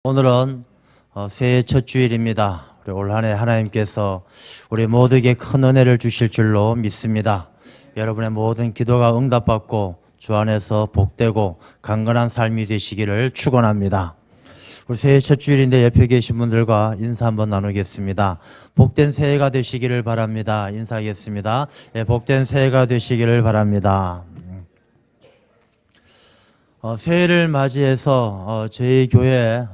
오늘은 새해 첫 주일입니다. 우리 올 한 해 하나님께서 우리 모두에게 큰 은혜를 주실 줄로 믿습니다. 여러분의 모든 기도가 응답받고 주 안에서 복되고 강건한 삶이 되시기를 축원합니다. 우리 새해 첫 주일인데 옆에 계신 분들과 인사 한번 나누겠습니다. 복된 새해가 되시기를 바랍니다. 인사하겠습니다. 예, 복된 새해가 되시기를 바랍니다. 새해를 맞이해서 저희 교회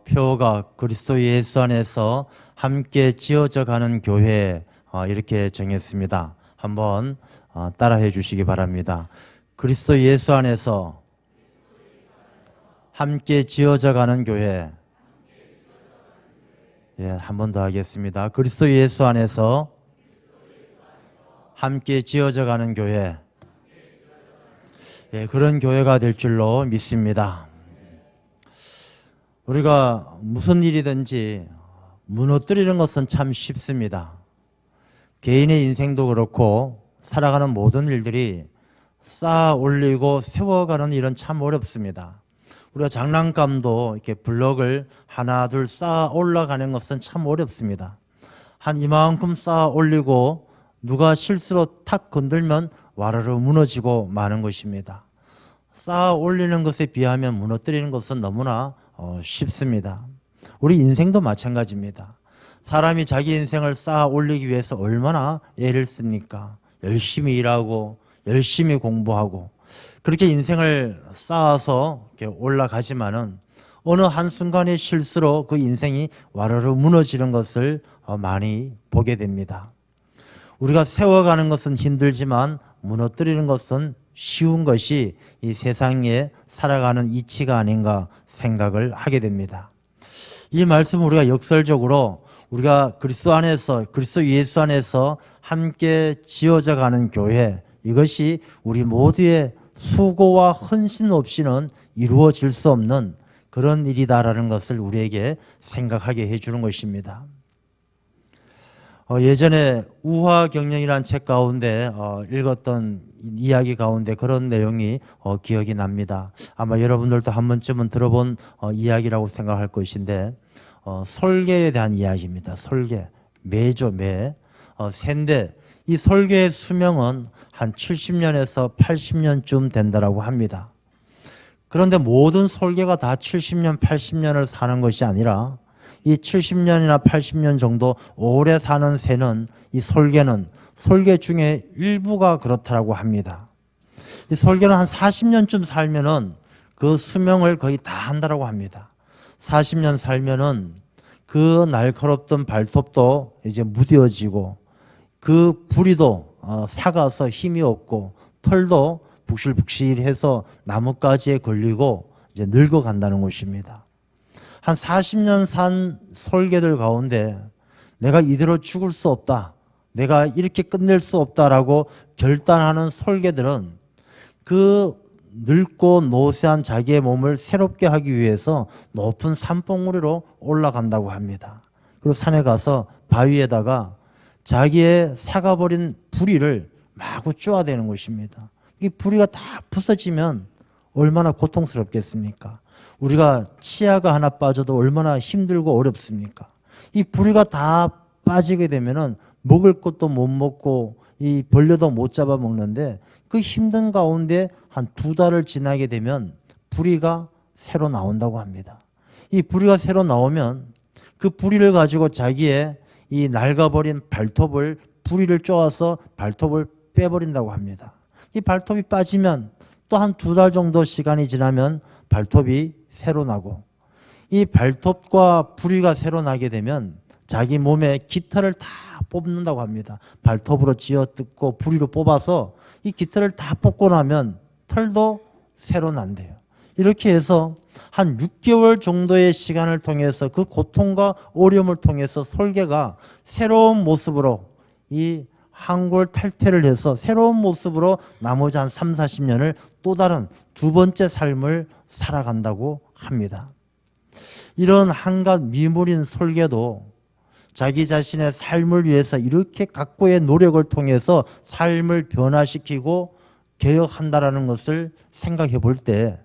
표어가 그리스도 예수 안에서 함께 지어져 가는 교회 이렇게 정했습니다. 한번 따라해 주시기 바랍니다. 그리스도 예수 안에서 함께 지어져 가는 교회. 예, 한 번 더 하겠습니다. 그리스도 예수 안에서 함께 지어져 가는 교회. 예, 그런 교회가 될 줄로 믿습니다. 우리가 무슨 일이든지 무너뜨리는 것은 참 쉽습니다. 개인의 인생도 그렇고 살아가는 모든 일들이 쌓아 올리고 세워가는 일은 참 어렵습니다. 우리가 장난감도 이렇게 블럭을 하나 둘 쌓아 올라가는 것은 참 어렵습니다. 한 이만큼 쌓아 올리고 누가 실수로 탁 건들면 와르르 무너지고 마는 것입니다. 쌓아 올리는 것에 비하면 무너뜨리는 것은 너무나 쉽습니다. 우리 인생도 마찬가지입니다. 사람이 자기 인생을 쌓아 올리기 위해서 얼마나 애를 씁니까? 열심히 일하고 열심히 공부하고 그렇게 인생을 쌓아서 이렇게 올라가지만은 어느 한순간의 실수로 그 인생이 와르르 무너지는 것을 많이 보게 됩니다. 우리가 세워가는 것은 힘들지만 무너뜨리는 것은 쉬운 것이 이 세상에 살아가는 이치가 아닌가 생각을 하게 됩니다. 이 말씀은 우리가 역설적으로 우리가 그리스도 안에서, 그리스도 예수 안에서 함께 지어져 가는 교회, 이것이 우리 모두의 수고와 헌신 없이는 이루어질 수 없는 그런 일이다라는 것을 우리에게 생각하게 해주는 것입니다. 예전에 우화경영이라는 책 가운데 읽었던 이야기 가운데 그런 내용이 기억이 납니다. 아마 여러분들도 한 번쯤은 들어본 이야기라고 생각할 것인데 설계에 대한 이야기입니다. 설계, 매죠, 매. 새인데 이 설계의 수명은 한 70년에서 80년쯤 된다라고 합니다. 그런데 모든 설계가 다 70년, 80년을 사는 것이 아니라 이 70년이나 80년 정도 오래 사는 새는 이 설계는 설계 중에 일부가 그렇다라고 합니다. 이 설계는 한 40년쯤 살면은 그 수명을 거의 다 한다라고 합니다. 40년 살면은 그 날카롭던 발톱도 이제 무뎌지고 그 부리도 삭아서 힘이 없고 털도 북실북실해서 나뭇가지에 걸리고 이제 늙어간다는 것입니다. 한 40년 산 설계들 가운데 내가 이대로 죽을 수 없다, 내가 이렇게 끝낼 수 없다라고 결단하는 설계들은 그 늙고 노쇠한 자기의 몸을 새롭게 하기 위해서 높은 산봉우리로 올라간다고 합니다. 그리고 산에 가서 바위에다가 자기의 삭아버린 부리를 마구 쪼아대는 것입니다. 이 부리가 다 부서지면 얼마나 고통스럽겠습니까? 우리가 치아가 하나 빠져도 얼마나 힘들고 어렵습니까? 이 부리가 다 빠지게 되면은 먹을 것도 못 먹고 이 벌레도 못 잡아 먹는데 그 힘든 가운데 한 2달을 지나게 되면 부리가 새로 나온다고 합니다. 이 부리가 새로 나오면 그 부리를 가지고 자기의 이 낡아버린 발톱을 부리를 쪼아서 발톱을 빼버린다고 합니다. 이 발톱이 빠지면 또 한 2달 정도 시간이 지나면 발톱이 새로 나고 이 발톱과 부리가 새로 나게 되면 자기 몸에 깃털을 다 뽑는다고 합니다. 발톱으로 쥐어뜯고 부리로 뽑아서 이 깃털을 다 뽑고 나면 털도 새로 난대요. 이렇게 해서 한 6개월 정도의 시간을 통해서 그 고통과 어려움을 통해서 설계가 새로운 모습으로 이 한골 탈퇴를 해서 새로운 모습으로 나머지 한 3, 40년을 또 다른 두 번째 삶을 살아간다고 합니다. 이런 한갓 미물인 설계도 자기 자신의 삶을 위해서 이렇게 각고의 노력을 통해서 삶을 변화시키고 개혁한다라는 것을 생각해 볼 때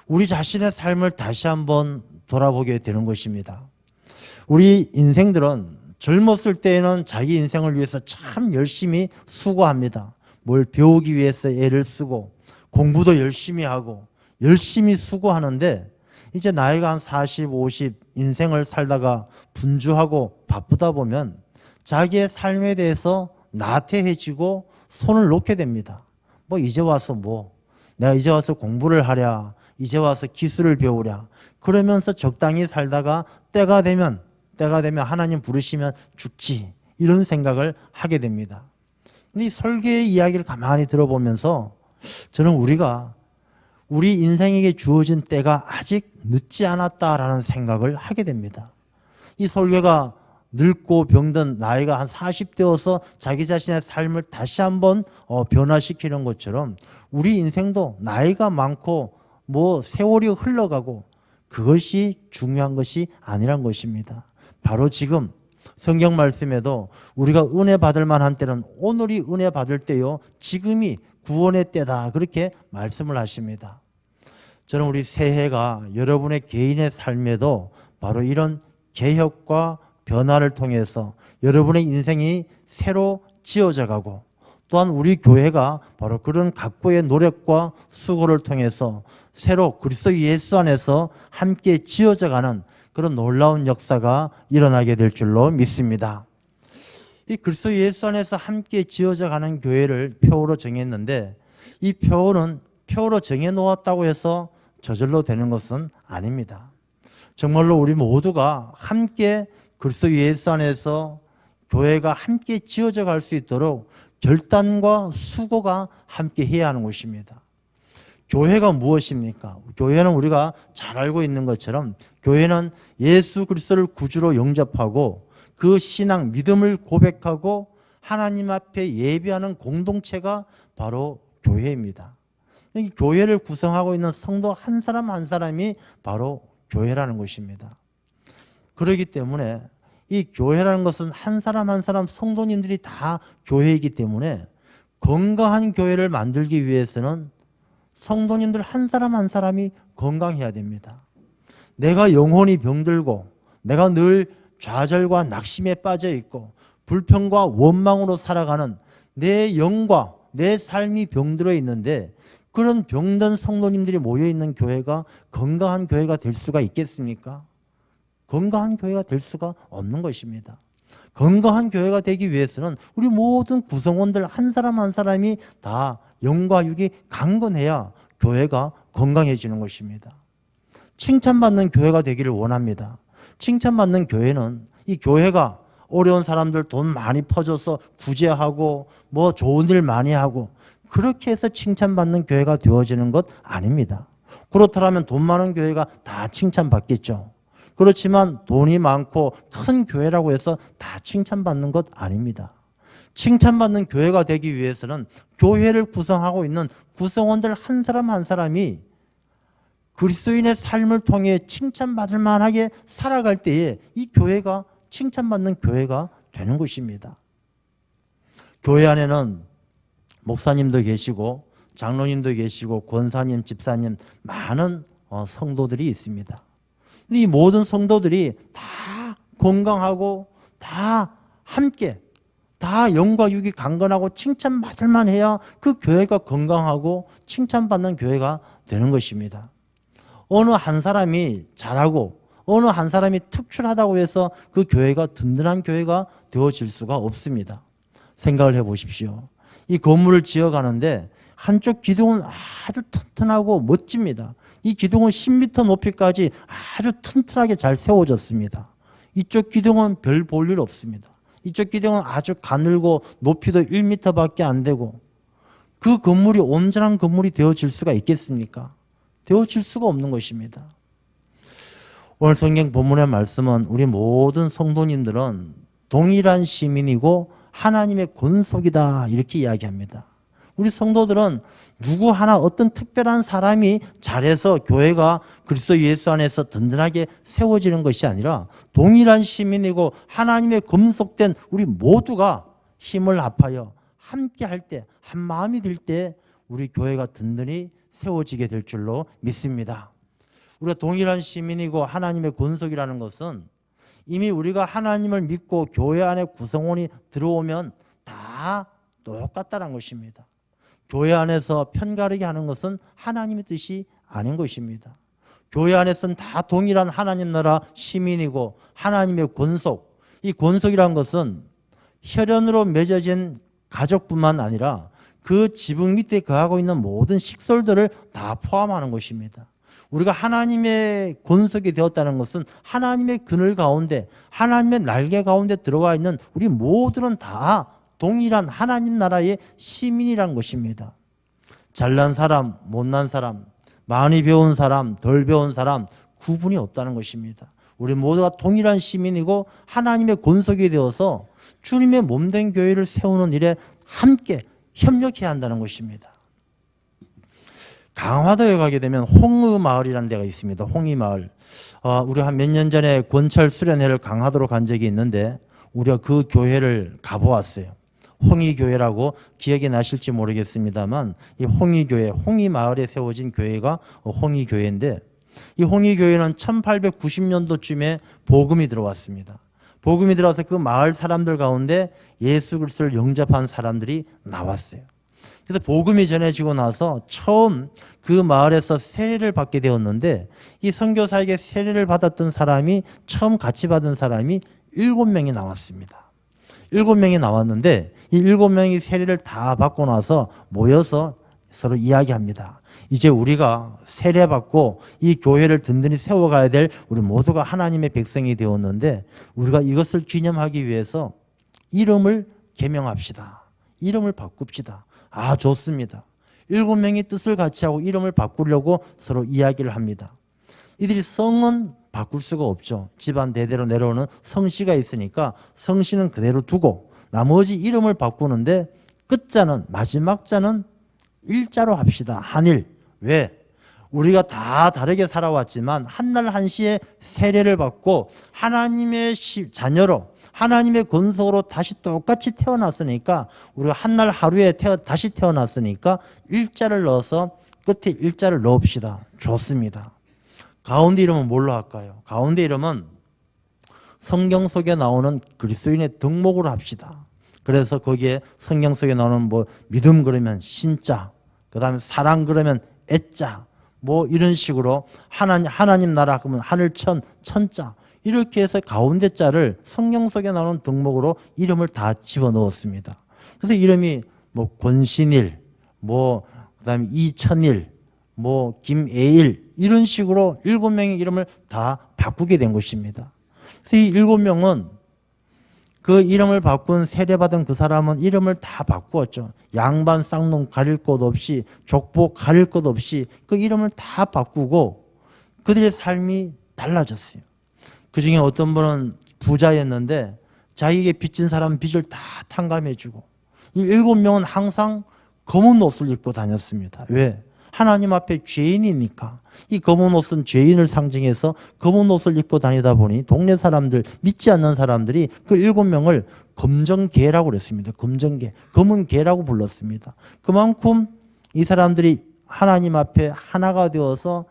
우리 자신의 삶을 다시 한번 돌아보게 되는 것입니다. 우리 인생들은 젊었을 때에는 자기 인생을 위해서 참 열심히 수고합니다. 뭘 배우기 위해서 애를 쓰고 공부도 열심히 하고 열심히 수고하는데 이제 나이가 한 40, 50 인생을 살다가 분주하고 바쁘다 보면 자기의 삶에 대해서 나태해지고 손을 놓게 됩니다. 뭐 이제 와서 내가 이제 와서 공부를 하랴, 이제 와서 기술을 배우랴 그러면서 적당히 살다가 때가 되면 하나님 부르시면 죽지 이런 생각을 하게 됩니다. 근데 이 설교의 이야기를 가만히 들어보면서 저는 우리 인생에게 주어진 때가 아직 늦지 않았다라는 생각을 하게 됩니다. 이 설교가 늙고 병든 나이가 한 40대여서 자기 자신의 삶을 다시 한번 변화시키는 것처럼 우리 인생도 나이가 많고 세월이 흘러가고 그것이 중요한 것이 아니란 것입니다. 바로 지금 성경 말씀에도 우리가 은혜 받을 만한 때는 오늘이 은혜 받을 때요 지금이 구원의 때다 그렇게 말씀을 하십니다. 저는 우리 새해가 여러분의 개인의 삶에도 바로 이런 개혁과 변화를 통해서 여러분의 인생이 새로 지어져 가고 또한 우리 교회가 바로 그런 각고의 노력과 수고를 통해서 새로 그리스도 예수 안에서 함께 지어져 가는 그런 놀라운 역사가 일어나게 될 줄로 믿습니다. 이 그리스도 예수 안에서 함께 지어져 가는 교회를 표어로 정했는데 이 표어는 표어로 정해놓았다고 해서 저절로 되는 것은 아닙니다. 정말로 우리 모두가 함께 그리스도 예수 안에서 교회가 함께 지어져 갈 수 있도록 결단과 수고가 함께 해야 하는 것입니다. 교회가 무엇입니까? 교회는 우리가 잘 알고 있는 것처럼 교회는 예수 그리스도를 구주로 영접하고 그 신앙, 믿음을 고백하고 하나님 앞에 예배하는 공동체가 바로 교회입니다. 교회를 구성하고 있는 성도 한 사람 한 사람이 바로 교회라는 것입니다. 그렇기 때문에 이 교회라는 것은 한 사람 한 사람 성도님들이 다 교회이기 때문에 건강한 교회를 만들기 위해서는 성도님들 한 사람 한 사람이 건강해야 됩니다. 내가 영혼이 병들고 내가 늘 좌절과 낙심에 빠져 있고 불평과 원망으로 살아가는 내 영과 내 삶이 병들어 있는데 그런 병든 성도님들이 모여 있는 교회가 건강한 교회가 될 수가 있겠습니까? 건강한 교회가 될 수가 없는 것입니다. 건강한 교회가 되기 위해서는 우리 모든 구성원들 한 사람 한 사람이 다 영과 육이 강건해야 교회가 건강해지는 것입니다. 칭찬받는 교회가 되기를 원합니다. 칭찬받는 교회는 이 교회가 어려운 사람들 돈 많이 퍼줘서 구제하고 좋은 일 많이 하고 그렇게 해서 칭찬받는 교회가 되어지는 것 아닙니다. 그렇다면 돈 많은 교회가 다 칭찬받겠죠. 그렇지만 돈이 많고 큰 교회라고 해서 다 칭찬받는 것 아닙니다. 칭찬받는 교회가 되기 위해서는 교회를 구성하고 있는 구성원들 한 사람 한 사람이 그리스도인의 삶을 통해 칭찬받을 만하게 살아갈 때에 이 교회가 칭찬받는 교회가 되는 것입니다. 교회 안에는 목사님도 계시고 장로님도 계시고 권사님, 집사님 많은 성도들이 있습니다. 이 모든 성도들이 다 건강하고 다 함께 다 영과 육이 강건하고 칭찬받을 만해야 그 교회가 건강하고 칭찬받는 교회가 되는 것입니다. 어느 한 사람이 잘하고 어느 한 사람이 특출하다고 해서 그 교회가 든든한 교회가 되어질 수가 없습니다. 생각을 해보십시오. 이 건물을 지어가는데 한쪽 기둥은 아주 튼튼하고 멋집니다. 이 기둥은 10m 높이까지 아주 튼튼하게 잘 세워졌습니다. 이쪽 기둥은 별 볼 일 없습니다. 이쪽 기둥은 아주 가늘고 높이도 1m밖에 안 되고 그 건물이 온전한 건물이 되어질 수가 있겠습니까? 되어질 수가 없는 것입니다. 오늘 성경 본문의 말씀은 우리 모든 성도님들은 동일한 시민이고 하나님의 권속이다 이렇게 이야기합니다. 우리 성도들은 누구 하나 어떤 특별한 사람이 잘해서 교회가 그리스도 예수 안에서 든든하게 세워지는 것이 아니라 동일한 시민이고 하나님의 검속된 우리 모두가 힘을 합하여 함께 할 때, 한 마음이 될 때 우리 교회가 든든히 세워지게 될 줄로 믿습니다. 우리가 동일한 시민이고 하나님의 권속이라는 것은 이미 우리가 하나님을 믿고 교회 안에 구성원이 들어오면 다 똑같다는 것입니다. 교회 안에서 편가르게 하는 것은 하나님의 뜻이 아닌 것입니다. 교회 안에서는 다 동일한 하나님 나라 시민이고 하나님의 권속, 이 권속이란 것은 혈연으로 맺어진 가족뿐만 아니라 그 지붕 밑에 거하고 있는 모든 식솔들을 다 포함하는 것입니다. 우리가 하나님의 권속이 되었다는 것은 하나님의 그늘 가운데, 하나님의 날개 가운데 들어와 있는 우리 모두는 다 동일한 하나님 나라의 시민이란 것입니다. 잘난 사람, 못난 사람, 많이 배운 사람, 덜 배운 사람 구분이 없다는 것입니다. 우리 모두가 동일한 시민이고 하나님의 권속이 되어서 주님의 몸된 교회를 세우는 일에 함께 협력해야 한다는 것입니다. 강화도에 가게 되면 홍의마을이라는 데가 있습니다. 홍의마을. 우리 한 몇 년 전에 권철 수련회를 강화도로 간 적이 있는데 우리가 그 교회를 가보았어요. 홍의교회라고 기억이 나실지 모르겠습니다만 이 홍의교회, 홍의마을에 세워진 교회가 홍의교회인데 이 홍의교회는 1890년도쯤에 복음이 들어왔습니다. 복음이 들어와서 그 마을 사람들 가운데 예수 그리스도를 영접한 사람들이 나왔어요. 그래서 복음이 전해지고 나서 처음 그 마을에서 세례를 받게 되었는데 이 선교사에게 세례를 받았던 사람이 처음 같이 받은 사람이 7명이 나왔습니다. 7명이 나왔는데 이 7명이 세례를 다 받고 나서 모여서 서로 이야기합니다. 이제 우리가 세례받고 이 교회를 든든히 세워가야 될 우리 모두가 하나님의 백성이 되었는데 우리가 이것을 기념하기 위해서 이름을 개명합시다. 이름을 바꿉시다. 좋습니다. 7명이 뜻을 같이 하고 이름을 바꾸려고 서로 이야기를 합니다. 이들이 성은 바꿀 수가 없죠. 집안 대대로 내려오는 성씨가 있으니까 성씨는 그대로 두고 나머지 이름을 바꾸는데 끝자는, 마지막 자는 일자로 합시다. 한일. 왜? 우리가 다 다르게 살아왔지만 한날 한시에 세례를 받고 하나님의 자녀로 하나님의 권속으로 다시 똑같이 태어났으니까 우리가 한날 하루에 다시 태어났으니까 일자를 넣어서 끝에 일자를 넣읍시다. 좋습니다. 가운데 이름은 뭘로 할까요? 가운데 이름은 성경 속에 나오는 그리스도인의 등목으로 합시다. 그래서 거기에 성경 속에 나오는 믿음 그러면 신자, 그 다음에 사랑 그러면 애자, 이런 식으로 하나님 나라 그러면 하늘천, 천자, 이렇게 해서 가운데 자를 성경 속에 나오는 등목으로 이름을 다 집어넣었습니다. 그래서 이름이 권신일, 그다음에 이천일, 김애일 이런 식으로 7명의 이름을 다 바꾸게 된 것입니다. 그래서 이 7명은 그 이름을 바꾼 세례받은 그 사람은 이름을 다 바꾸었죠. 양반 쌍놈 가릴 것 없이 족보 가릴 것 없이 그 이름을 다 바꾸고 그들의 삶이 달라졌어요. 그 중에 어떤 분은 부자였는데 자기에게 빚진 사람 빚을 다 탕감해주고 이 7명은 항상 검은 옷을 입고 다녔습니다. 왜? 하나님 앞에 죄인이니까. 이 검은 옷은 죄인을 상징해서 검은 옷을 입고 다니다 보니 동네 사람들, 믿지 않는 사람들이 그 7명을 검정개라고 그랬습니다. 검정개, 검은 개라고 불렀습니다. 그만큼 이 사람들이 하나님 앞에 하나가 되어서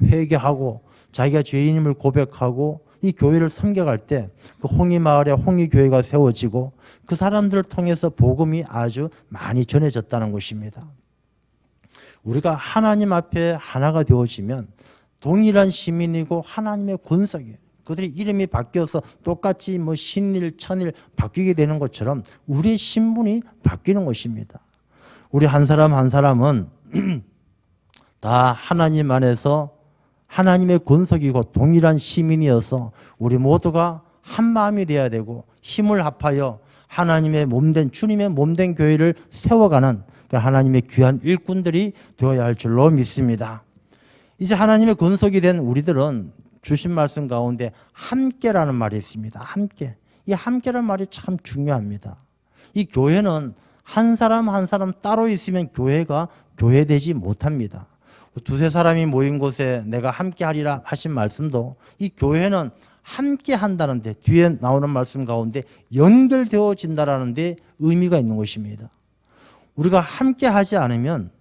회개하고 자기가 죄인임을 고백하고 이 교회를 섬겨갈 때 그 홍의마을에 홍의교회가 세워지고 그 사람들을 통해서 복음이 아주 많이 전해졌다는 것입니다. 우리가 하나님 앞에 하나가 되어지면 동일한 시민이고 하나님의 권속이에요. 그들의 이름이 바뀌어서 똑같이 신일, 천일 바뀌게 되는 것처럼 우리의 신분이 바뀌는 것입니다. 우리 한 사람 한 사람은 다 하나님 안에서 하나님의 권속이고 동일한 시민이어서 우리 모두가 한 마음이 되어야 되고 힘을 합하여 하나님의 몸된 주님의 몸된 교회를 세워가는 하나님의 귀한 일꾼들이 되어야 할 줄로 믿습니다. 이제 하나님의 권속이 된 우리들은 주신 말씀 가운데 함께라는 말이 있습니다. 함께. 이 함께라는 말이 참 중요합니다. 이 교회는 한 사람 한 사람 따로 있으면 교회가 교회되지 못합니다. 두세 사람이 모인 곳에 내가 함께 하리라 하신 말씀도 이 교회는 함께 한다는데 뒤에 나오는 말씀 가운데 연결되어진다라는 데 의미가 있는 것입니다. 우리가 함께 하지 않으면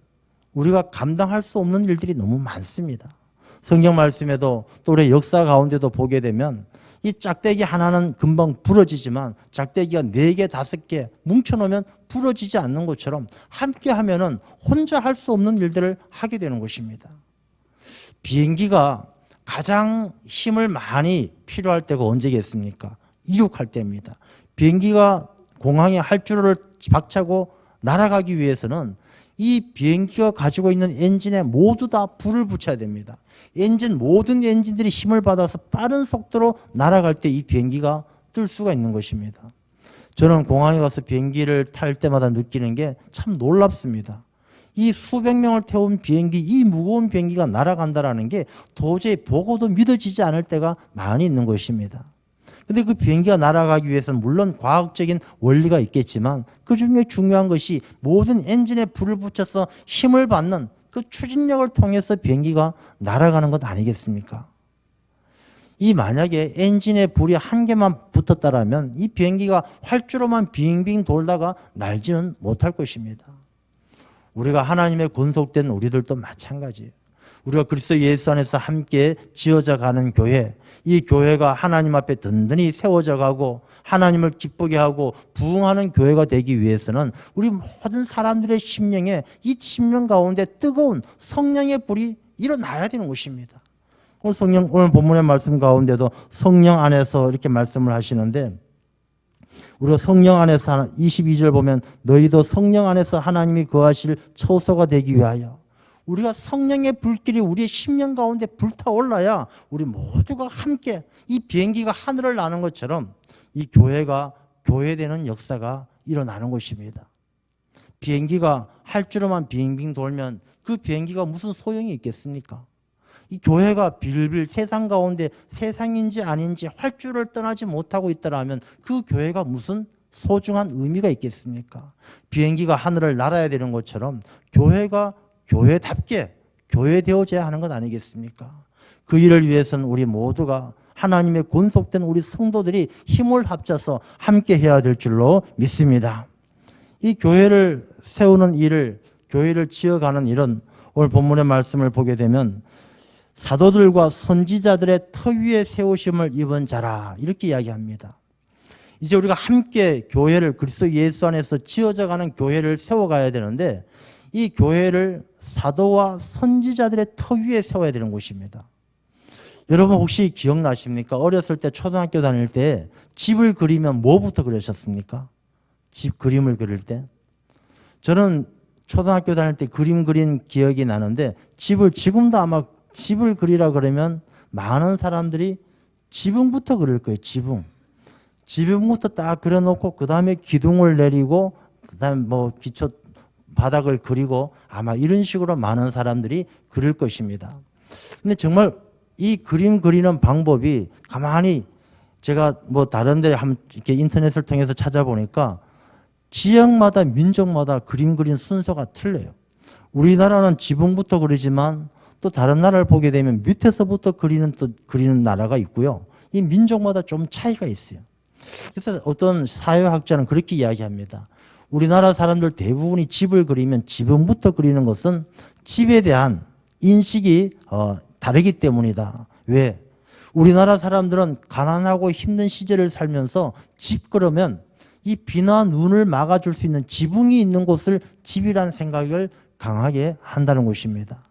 우리가 감당할 수 없는 일들이 너무 많습니다. 성경 말씀에도 또 우리 역사 가운데도 보게 되면 이 짝대기 하나는 금방 부러지지만 짝대기가 4개, 5개 뭉쳐놓으면 부러지지 않는 것처럼 함께 하면은 혼자 할 수 없는 일들을 하게 되는 것입니다. 비행기가 가장 힘을 많이 필요할 때가 언제겠습니까? 이륙할 때입니다. 비행기가 공항에 활주로를 박차고 날아가기 위해서는 이 비행기가 가지고 있는 엔진에 모두 다 불을 붙여야 됩니다. 모든 엔진들이 힘을 받아서 빠른 속도로 날아갈 때 이 비행기가 뜰 수가 있는 것입니다. 저는 공항에 가서 비행기를 탈 때마다 느끼는 게 참 놀랍습니다. 이 수백 명을 태운 비행기, 이 무거운 비행기가 날아간다는 게 도저히 보고도 믿어지지 않을 때가 많이 있는 것입니다. 근데 그 비행기가 날아가기 위해서는 물론 과학적인 원리가 있겠지만 그 중에 중요한 것이 모든 엔진에 불을 붙여서 힘을 받는 그 추진력을 통해서 비행기가 날아가는 것 아니겠습니까? 이 만약에 엔진에 불이 한 개만 붙었다라면 이 비행기가 활주로만 빙빙 돌다가 날지는 못할 것입니다. 우리가 하나님의 권속된 우리들도 마찬가지예요. 우리가 그리스도 예수 안에서 함께 지어져 가는 교회, 이 교회가 하나님 앞에 든든히 세워져 가고 하나님을 기쁘게 하고 부흥하는 교회가 되기 위해서는 우리 모든 사람들의 심령에 이 심령 가운데 뜨거운 성령의 불이 일어나야 되는 것입니다. 오늘 본문의 말씀 가운데도 성령 안에서 이렇게 말씀을 하시는데 우리가 성령 안에서 22절 보면 너희도 성령 안에서 하나님이 거하실 처소가 되기 위하여 우리가 성령의 불길이 우리의 심령 가운데 불타올라야 우리 모두가 함께 이 비행기가 하늘을 나는 것처럼 이 교회가 교회되는 역사가 일어나는 것입니다. 비행기가 활주로만 빙빙 돌면 그 비행기가 무슨 소용이 있겠습니까? 이 교회가 빌빌 세상 가운데 세상인지 아닌지 활주로를 떠나지 못하고 있다라면 그 교회가 무슨 소중한 의미가 있겠습니까? 비행기가 하늘을 날아야 되는 것처럼 교회가 교회답게 교회되어져야 하는 것 아니겠습니까? 그 일을 위해서는 우리 모두가 하나님의 권속된 우리 성도들이 힘을 합쳐서 함께 해야 될 줄로 믿습니다. 이 교회를 세우는 일을, 교회를 지어가는 일은 오늘 본문의 말씀을 보게 되면 사도들과 선지자들의 터 위에 세우심을 입은 자라 이렇게 이야기합니다. 이제 우리가 함께 교회를 그리스도 예수 안에서 지어져가는 교회를 세워가야 되는데 이 교회를 사도와 선지자들의 터 위에 세워야 되는 곳입니다. 여러분 혹시 기억나십니까? 어렸을 때 초등학교 다닐 때 집을 그리면 뭐부터 그리셨습니까? 집 그림을 그릴 때? 저는 초등학교 다닐 때 그림 그린 기억이 나는데 지금도 아마 집을 그리라 그러면 많은 사람들이 지붕부터 그릴 거예요. 지붕부터 딱 그려놓고 그 다음에 기둥을 내리고 그 다음에 기초 바닥을 그리고 아마 이런 식으로 많은 사람들이 그릴 것입니다. 근데 정말 이 그림 그리는 방법이 가만히 제가 다른 데 이렇게 인터넷을 통해서 찾아보니까 지역마다 민족마다 그림 그린 순서가 틀려요. 우리나라는 지붕부터 그리지만 또 다른 나라를 보게 되면 밑에서부터 그리는 나라가 있고요. 이 민족마다 좀 차이가 있어요. 그래서 어떤 사회학자는 그렇게 이야기합니다. 우리나라 사람들 대부분이 집을 그리면 지붕부터 그리는 것은 집에 대한 인식이 다르기 때문이다. 왜? 우리나라 사람들은 가난하고 힘든 시절을 살면서 집 그러면 이 비나 눈을 막아줄 수 있는 지붕이 있는 곳을 집이라는 생각을 강하게 한다는 것입니다.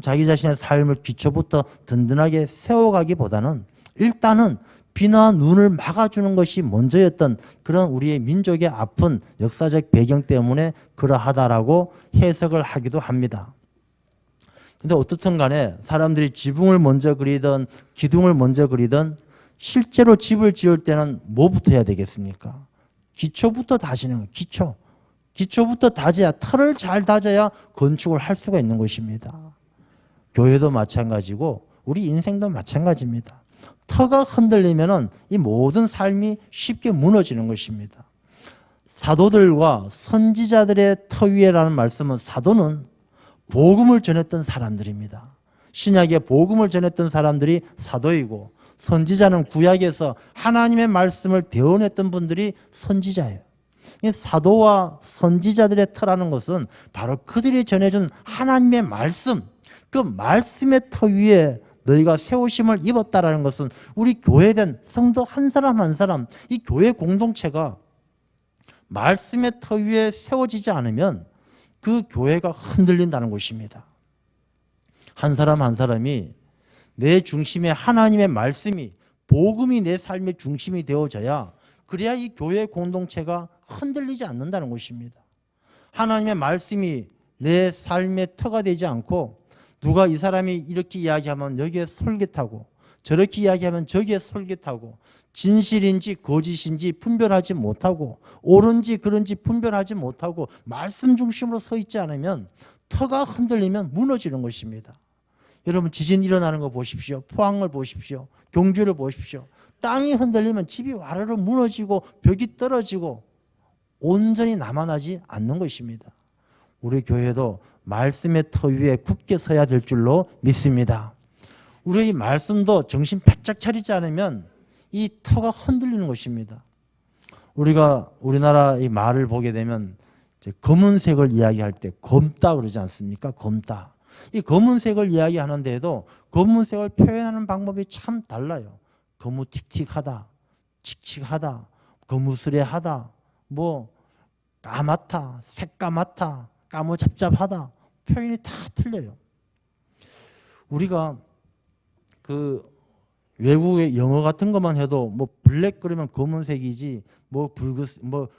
자기 자신의 삶을 기초부터 든든하게 세워가기보다는 일단은 비나 눈을 막아주는 것이 먼저였던 그런 우리의 민족의 아픈 역사적 배경 때문에 그러하다라고 해석을 하기도 합니다. 근데 어떻든 간에 사람들이 지붕을 먼저 그리든 기둥을 먼저 그리든 실제로 집을 지을 때는 뭐부터 해야 되겠습니까? 기초부터 다지는 거예요. 기초부터 다져야, 터를 잘 다져야 건축을 할 수가 있는 것입니다. 교회도 마찬가지고 우리 인생도 마찬가지입니다. 터가 흔들리면은 이 모든 삶이 쉽게 무너지는 것입니다. 사도들과 선지자들의 터 위에라는 말씀은 사도는 복음을 전했던 사람들입니다. 신약에 복음을 전했던 사람들이 사도이고 선지자는 구약에서 하나님의 말씀을 대언했던 분들이 선지자예요. 사도와 선지자들의 터라는 것은 바로 그들이 전해준 하나님의 말씀, 그 말씀의 터 위에 너희가 세우심을 입었다라는 것은 우리 교회된 성도 한 사람 한 사람, 이 교회 공동체가 말씀의 터 위에 세워지지 않으면 그 교회가 흔들린다는 것입니다. 한 사람 한 사람이 내 중심에 하나님의 말씀이, 복음이 내 삶의 중심이 되어져야, 그래야 이 교회 공동체가 흔들리지 않는다는 것입니다. 하나님의 말씀이 내 삶의 터가 되지 않고 누가 이 사람이 이렇게 이야기하면 여기에 솔깃하고 저렇게 이야기하면 저기에 솔깃하고 진실인지 거짓인지 분별하지 못하고 옳은지 그른지 분별하지 못하고 말씀 중심으로 서 있지 않으면 터가 흔들리면 무너지는 것입니다. 여러분, 지진 일어나는 거 보십시오. 포항을 보십시오. 경주를 보십시오. 땅이 흔들리면 집이 와르르 무너지고 벽이 떨어지고 온전히 남아나지 않는 것입니다. 우리 교회도 말씀의 터 위에 굳게 서야 될 줄로 믿습니다. 우리의 이 말씀도 정신 바짝 차리지 않으면 이 터가 흔들리는 것입니다. 우리가 우리나라 이 말을 보게 되면 이제 검은색을 이야기할 때 검다 그러지 않습니까? 검다. 이 검은색을 이야기하는데도 검은색을 표현하는 방법이 참 달라요. 거무틱틱하다, 칙칙하다, 거무스레하다, 뭐 까맣다, 새까맣다, 까무잡잡하다, 표현이 다 틀려요. 우리가 그 외국의 영어 같은 것만 해도 뭐 블랙 그러면 검은색이지 뭐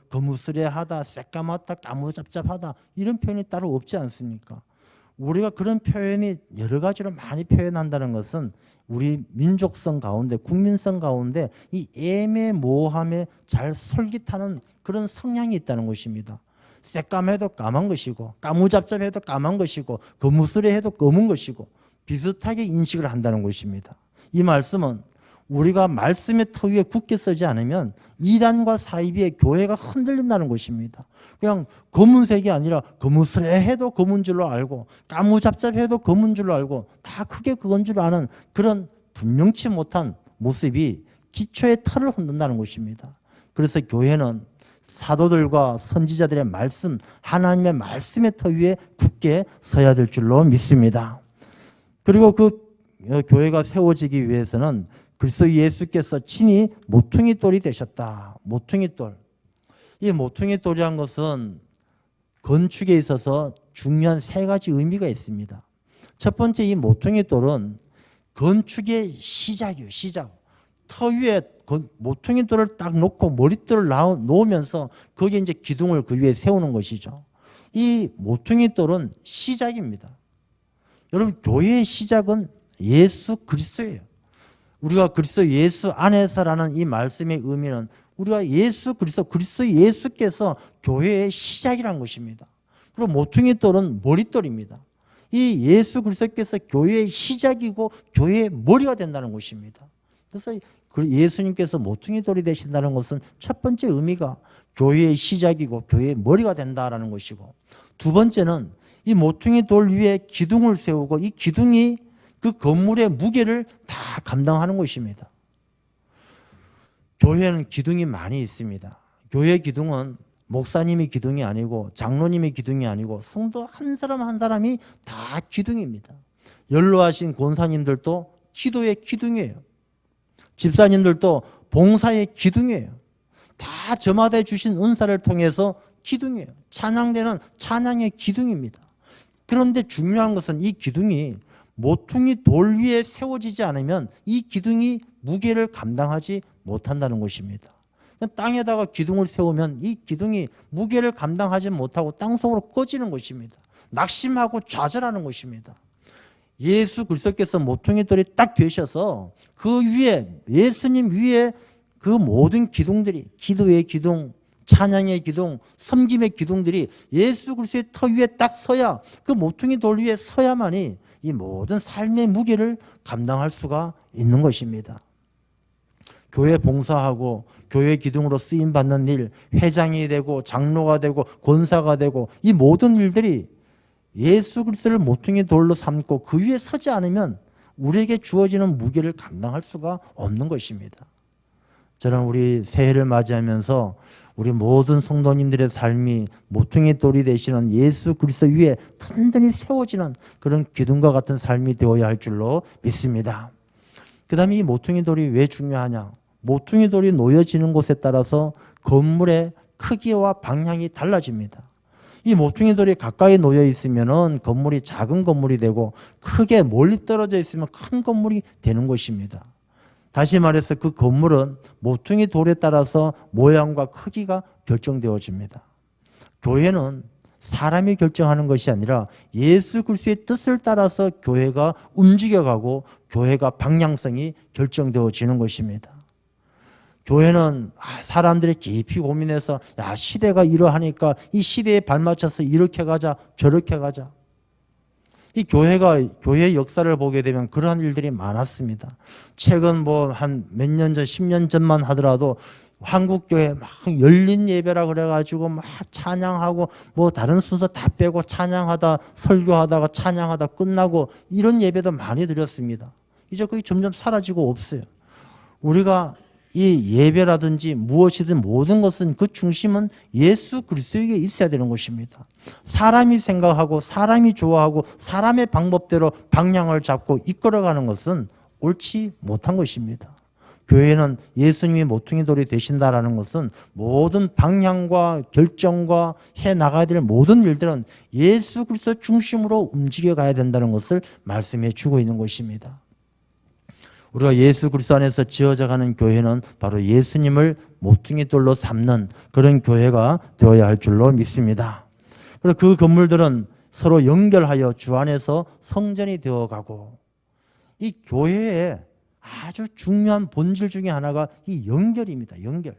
거무스레하다, 새까맣다, 까무잡잡하다 이런 표현이 따로 없지 않습니까? 우리가 그런 표현이 여러 가지로 많이 표현한다는 것은 우리 민족성 가운데, 국민성 가운데 이 애매모호함에 잘 솔깃하는 그런 성향이 있다는 것입니다. 새까매도 까만 것이고 까무잡잡해도 까만 것이고 거무스레해도 검은 것이고 비슷하게 인식을 한다는 것입니다. 이 말씀은 우리가 말씀의 터 위에 굳게 서지 않으면 이단과 사이비의 교회가 흔들린다는 것입니다. 그냥 검은색이 아니라 거무스레해도 검은 줄로 알고 까무잡잡해도 검은 줄로 알고 다 크게 그건 줄 아는 그런 분명치 못한 모습이 기초의 터를 흔든다는 것입니다. 그래서 교회는 사도들과 선지자들의 말씀, 하나님의 말씀의 터 위에 굳게 서야 될 줄로 믿습니다. 그리고 그 교회가 세워지기 위해서는 그리스도 예수께서 친히 모퉁이 돌이 되셨다. 모퉁이 돌. 이 모퉁이 돌이란 것은 건축에 있어서 중요한 세 가지 의미가 있습니다. 첫 번째, 이 모퉁이 돌은 건축의 시작이에요. 시작. 터 위에 모퉁이 돌을 딱 놓고 머릿돌을 놓으면서 거기에 이제 기둥을 그 위에 세우는 것이죠. 이 모퉁이 돌은 시작입니다. 여러분, 교회의 시작은 예수 그리스도예요. 우리가 그리스도 예수 안에서라는 이 말씀의 의미는 우리가 예수 그리스도 예수께서 교회의 시작이라는 것입니다. 그리고 모퉁이 돌은 머릿돌입니다. 이 예수 그리스도께서 교회의 시작이고 교회의 머리가 된다는 것입니다. 그래서 예수님께서 모퉁이 돌이 되신다는 것은 첫 번째 의미가 교회의 시작이고 교회의 머리가 된다라는 것이고, 두 번째는 이 모퉁이 돌 위에 기둥을 세우고 이 기둥이 그 건물의 무게를 다 감당하는 것입니다. 교회는 기둥이 많이 있습니다. 교회 기둥은 목사님이 기둥이 아니고 장로님이 기둥이 아니고 성도 한 사람 한 사람이 다 기둥입니다. 연로하신 권사님들도 기도의 기둥이에요. 집사님들도 봉사의 기둥이에요. 다 저마다 주신 은사를 통해서 기둥이에요. 찬양대는 찬양의 기둥입니다. 그런데 중요한 것은 이 기둥이 모퉁이 돌 위에 세워지지 않으면 이 기둥이 무게를 감당하지 못한다는 것입니다. 땅에다가 기둥을 세우면 이 기둥이 무게를 감당하지 못하고 땅속으로 꺼지는 것입니다. 낙심하고 좌절하는 것입니다. 예수 그리스도께서 모퉁이 돌이 딱 되셔서 그 위에, 예수님 위에 그 모든 기둥들이, 기도의 기둥, 찬양의 기둥, 섬김의 기둥들이 예수 그리스도의 터 위에 딱 서야, 그 모퉁이 돌 위에 서야만이 이 모든 삶의 무게를 감당할 수가 있는 것입니다. 교회 봉사하고 교회 기둥으로 쓰임받는 일, 회장이 되고 장로가 되고 권사가 되고 이 모든 일들이 예수 그리스도를 모퉁이 돌로 삼고 그 위에 서지 않으면 우리에게 주어지는 무게를 감당할 수가 없는 것입니다. 저는 우리 새해를 맞이하면서 우리 모든 성도님들의 삶이 모퉁이 돌이 되시는 예수 그리스도 위에 든든히 세워지는 그런 기둥과 같은 삶이 되어야 할 줄로 믿습니다. 그 다음에 이 모퉁이 돌이 왜 중요하냐? 모퉁이 돌이 놓여지는 곳에 따라서 건물의 크기와 방향이 달라집니다. 이 모퉁이 돌이 가까이 놓여 있으면 건물이 작은 건물이 되고 크게 멀리 떨어져 있으면 큰 건물이 되는 것입니다. 다시 말해서 그 건물은 모퉁이 돌에 따라서 모양과 크기가 결정되어집니다. 교회는 사람이 결정하는 것이 아니라 예수 그리스도의 뜻을 따라서 교회가 움직여가고 교회가 방향성이 결정되어지는 것입니다. 교회는 사람들이 깊이 고민해서 시대가 이러하니까 이 시대에 발맞춰서 이렇게 가자 저렇게 가자. 이 교회의 역사를 보게 되면 그러한 일들이 많았습니다. 최근 한 몇 년 전, 10년 전만 하더라도 한국교회 막 열린 예배라 그래가지고 막 찬양하고 다른 순서 다 빼고 찬양하다 설교하다가 찬양하다 끝나고 이런 예배도 많이 드렸습니다. 이제 그게 점점 사라지고 없어요. 우리가 이 예배라든지 무엇이든 모든 것은 그 중심은 예수 그리스도에게 있어야 되는 것입니다. 사람이 생각하고 사람이 좋아하고 사람의 방법대로 방향을 잡고 이끌어가는 것은 옳지 못한 것입니다. 교회는 예수님이 모퉁이 돌이 되신다라는 것은 모든 방향과 결정과 해나가야 될 모든 일들은 예수 그리스도 중심으로 움직여가야 된다는 것을 말씀해 주고 있는 것입니다. 우리가 예수 그리스도 안에서 지어져가는 교회는 바로 예수님을 모퉁이 돌로 삼는 그런 교회가 되어야 할 줄로 믿습니다. 그리고 그 건물들은 서로 연결하여 주 안에서 성전이 되어가고 이 교회의 아주 중요한 본질 중에 하나가 이 연결입니다. 연결.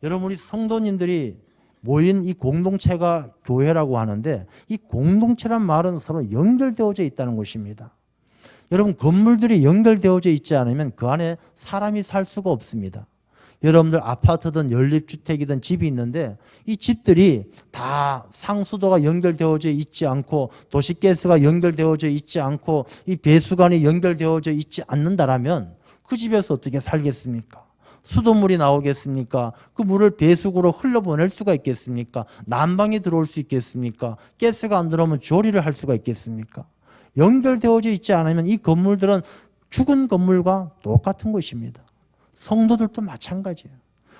여러분 우리 성도님들이 모인 이 공동체가 교회라고 하는데 이 공동체란 말은 서로 연결되어져 있다는 것입니다. 여러분 건물들이 연결되어져 있지 않으면 그 안에 사람이 살 수가 없습니다. 여러분들 아파트든 연립주택이든 집이 있는데 이 집들이 다 상수도가 연결되어져 있지 않고 도시가스가 연결되어져 있지 않고 이 배수관이 연결되어져 있지 않는다라면 그 집에서 어떻게 살겠습니까? 수돗물이 나오겠습니까? 그 물을 배수구로 흘러보낼 수가 있겠습니까? 난방이 들어올 수 있겠습니까? 가스가 안 들어오면 조리를 할 수가 있겠습니까? 연결되어져 있지 않으면 이 건물들은 죽은 건물과 똑같은 것입니다. 성도들도 마찬가지예요.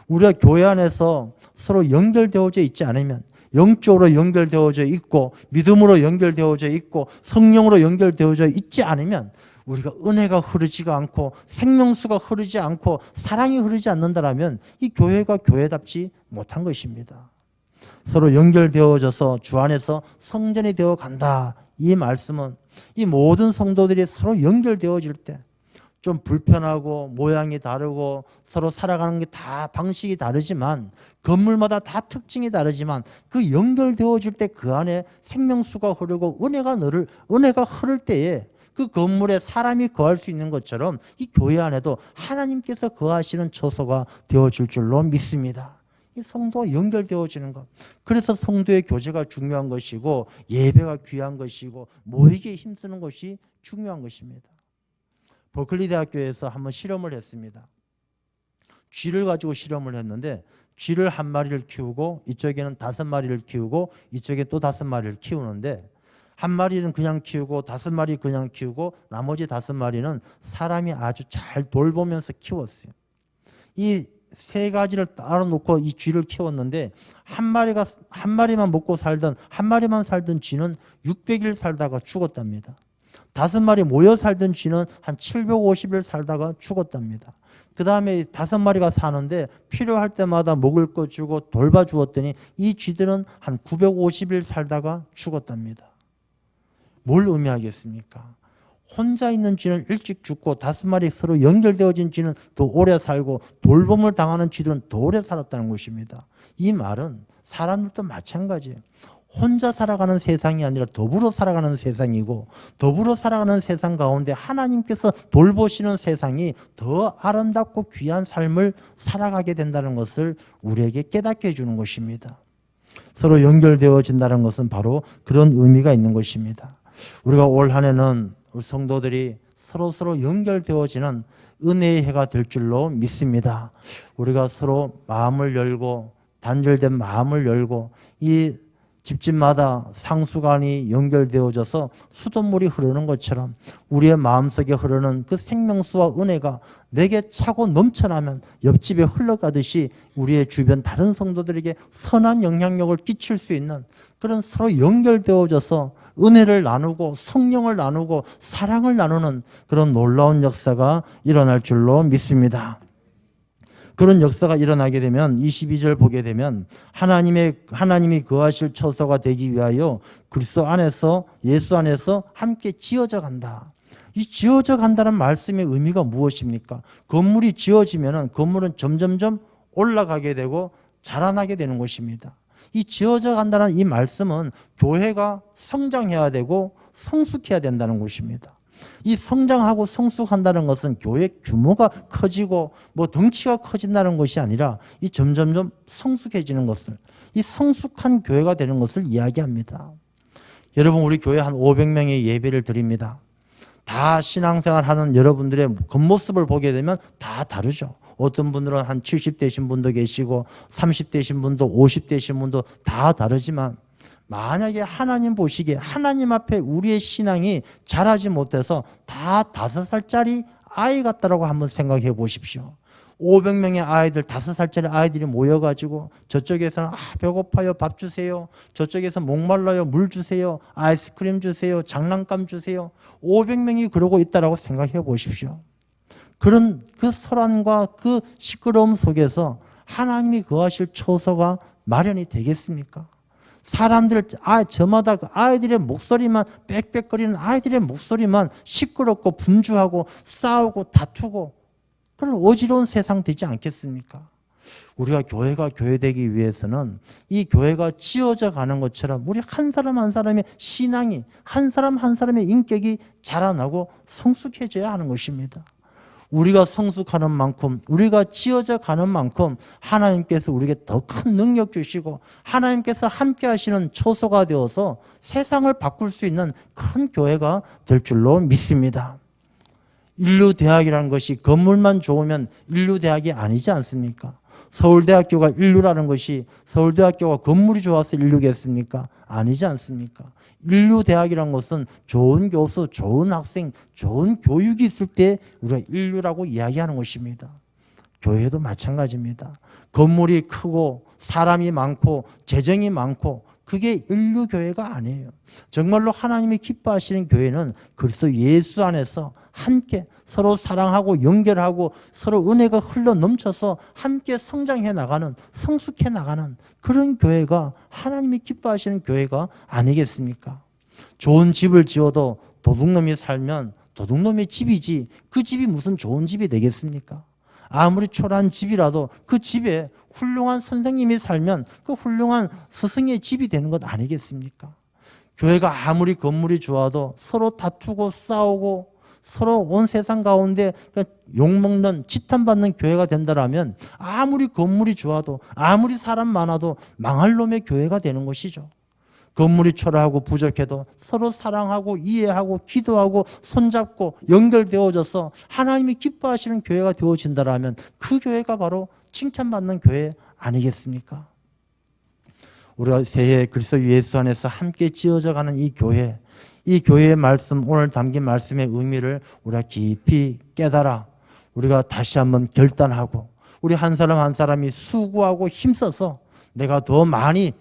우리가 교회 안에서 서로 연결되어져 있지 않으면 영적으로 연결되어져 있고 믿음으로 연결되어져 있고 성령으로 연결되어져 있지 않으면 우리가 은혜가 흐르지가 않고 생명수가 흐르지 않고 사랑이 흐르지 않는다라면 이 교회가 교회답지 못한 것입니다. 서로 연결되어져서 주 안에서 성전이 되어 간다. 이 말씀은 이 모든 성도들이 서로 연결되어질 때 좀 불편하고 모양이 다르고 서로 살아가는 게 다 방식이 다르지만 건물마다 다 특징이 다르지만 그 연결되어질 때 그 안에 생명수가 흐르고 은혜가 흐를 때에 그 건물에 사람이 거할 수 있는 것처럼 이 교회 안에도 하나님께서 거하시는 처소가 되어질 줄로 믿습니다. 이 성도가 연결되어지는 것. 그래서 성도의 교제가 중요한 것이고 예배가 귀한 것이고 모이기에 힘쓰는 것이 중요한 것입니다. 버클리 대학교에서 한번 실험을 했습니다. 쥐를 가지고 실험을 했는데 쥐를 한 마리를 키우고 이쪽에는 5마리를 키우고 이쪽에 또 5마리를 키우는데 한 마리는 그냥 키우고 5마리 그냥 키우고 나머지 5마리는 사람이 아주 잘 돌보면서 키웠어요. 이 세 가지를 따로 놓고 이 쥐를 키웠는데 한 마리만 먹고 살던 한 마리만 살던 쥐는 600일 살다가 죽었답니다. 5마리 모여 살던 쥐는 한 750일 살다가 죽었답니다. 그 다음에 5마리가 사는데 필요할 때마다 먹을 거 주고 돌봐주었더니 이 쥐들은 한 950일 살다가 죽었답니다. 뭘 의미하겠습니까? 혼자 있는 쥐는 일찍 죽고 5마리 서로 연결되어진 쥐는 더 오래 살고 돌봄을 당하는 쥐들은 더 오래 살았다는 것입니다. 이 말은 사람들도 마찬가지예요. 혼자 살아가는 세상이 아니라 더불어 살아가는 세상이고 더불어 살아가는 세상 가운데 하나님께서 돌보시는 세상이 더 아름답고 귀한 삶을 살아가게 된다는 것을 우리에게 깨닫게 해주는 것입니다. 서로 연결되어진다는 것은 바로 그런 의미가 있는 것입니다. 우리가 올 한 해는 우리 성도들이 서로 연결되어지는 은혜의 해가 될 줄로 믿습니다. 우리가 서로 마음을 열고 단절된 마음을 열고 이 집집마다 상수관이 연결되어져서 수돗물이 흐르는 것처럼 우리의 마음속에 흐르는 그 생명수와 은혜가 내게 차고 넘쳐나면 옆집에 흘러가듯이 우리의 주변 다른 성도들에게 선한 영향력을 끼칠 수 있는 그런 서로 연결되어져서 은혜를 나누고 성령을 나누고 사랑을 나누는 그런 놀라운 역사가 일어날 줄로 믿습니다. 그런 역사가 일어나게 되면 22절 보게 되면 하나님이 거하실 처소가 되기 위하여 그리스도 안에서 예수 안에서 함께 지어져 간다. 이 지어져 간다는 말씀의 의미가 무엇입니까? 건물이 지어지면 건물은 점점점 올라가게 되고 자라나게 되는 것입니다. 이 지어져 간다는 이 말씀은 교회가 성장해야 되고 성숙해야 된다는 것입니다. 이 성장하고 성숙한다는 것은 교회 규모가 커지고 뭐 덩치가 커진다는 것이 아니라 이 점점점 성숙해지는 것을, 이 성숙한 교회가 되는 것을 이야기합니다. 여러분, 우리 교회 한 500명의 예배를 드립니다. 다 신앙생활 하는 여러분들의 겉모습을 보게 되면 다 다르죠. 어떤 분들은 한 70대신 분도 계시고 30대신 분도 50대신 분도 다 다르지만 만약에 하나님 보시기에 하나님 앞에 우리의 신앙이 자라지 못해서 다 5살짜리 아이 같다라고 한번 생각해 보십시오. 500명의 아이들, 5살짜리 아이들이 모여가지고 저쪽에서는 배고파요, 밥 주세요. 저쪽에서 목말라요, 물 주세요. 아이스크림 주세요. 장난감 주세요. 500명이 그러고 있다라고 생각해 보십시오. 그런 그 소란과 그 시끄러움 속에서 하나님이 거하실 처소가 마련이 되겠습니까? 사람들, 저마다 아이들의 목소리만, 빽빽거리는 아이들의 목소리만 시끄럽고 분주하고 싸우고 다투고 그런 어지러운 세상 되지 않겠습니까? 우리가 교회가 교회되기 위해서는 이 교회가 지어져 가는 것처럼 우리 한 사람 한 사람의 신앙이, 한 사람 한 사람의 인격이 자라나고 성숙해져야 하는 것입니다. 우리가 성숙하는 만큼, 우리가 지어져 가는 만큼 하나님께서 우리에게 더 큰 능력 주시고 하나님께서 함께 하시는 처소가 되어서 세상을 바꿀 수 있는 큰 교회가 될 줄로 믿습니다. 인류대학이라는 것이 건물만 좋으면 인류대학이 아니지 않습니까? 서울대학교가 인류라는 것이 서울대학교가 건물이 좋아서 인류겠습니까? 아니지 않습니까? 인류대학이라는 것은 좋은 교수, 좋은 학생, 좋은 교육이 있을 때 우리가 인류라고 이야기하는 것입니다. 교회도 마찬가지입니다. 건물이 크고 사람이 많고 재정이 많고 그게 인류교회가 아니에요. 정말로 하나님이 기뻐하시는 교회는 그리스도 예수 안에서 함께 서로 사랑하고 연결하고 서로 은혜가 흘러 넘쳐서 함께 성장해 나가는, 성숙해 나가는 그런 교회가 하나님이 기뻐하시는 교회가 아니겠습니까? 좋은 집을 지어도 도둑놈이 살면 도둑놈의 집이지 그 집이 무슨 좋은 집이 되겠습니까? 아무리 초라한 집이라도 그 집에 훌륭한 선생님이 살면 그 훌륭한 스승의 집이 되는 것 아니겠습니까? 교회가 아무리 건물이 좋아도 서로 다투고 싸우고 서로 온 세상 가운데 욕먹는 지탄받는 교회가 된다면 아무리 건물이 좋아도 아무리 사람 많아도 망할 놈의 교회가 되는 것이죠. 건물이 초라하고 부족해도 서로 사랑하고 이해하고 기도하고 손잡고 연결되어져서 하나님이 기뻐하시는 교회가 되어진다면 그 교회가 바로 칭찬받는 교회 아니겠습니까? 우리가 새해 그리스도 예수 안에서 함께 지어져가는 이 교회의 말씀, 오늘 담긴 말씀의 의미를 우리가 깊이 깨달아 우리가 다시 한번 결단하고 우리 한 사람 한 사람이 수고하고 힘써서 내가 더 많이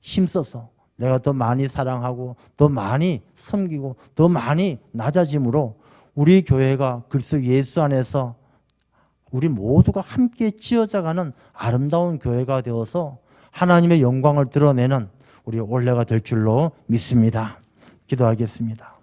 힘써서 내가 더 많이 사랑하고 더 많이 섬기고 더 많이 낮아짐으로 우리 교회가 그리스도 예수 안에서 우리 모두가 함께 지어져가는 아름다운 교회가 되어서 하나님의 영광을 드러내는 우리 올레가 될 줄로 믿습니다. 기도하겠습니다.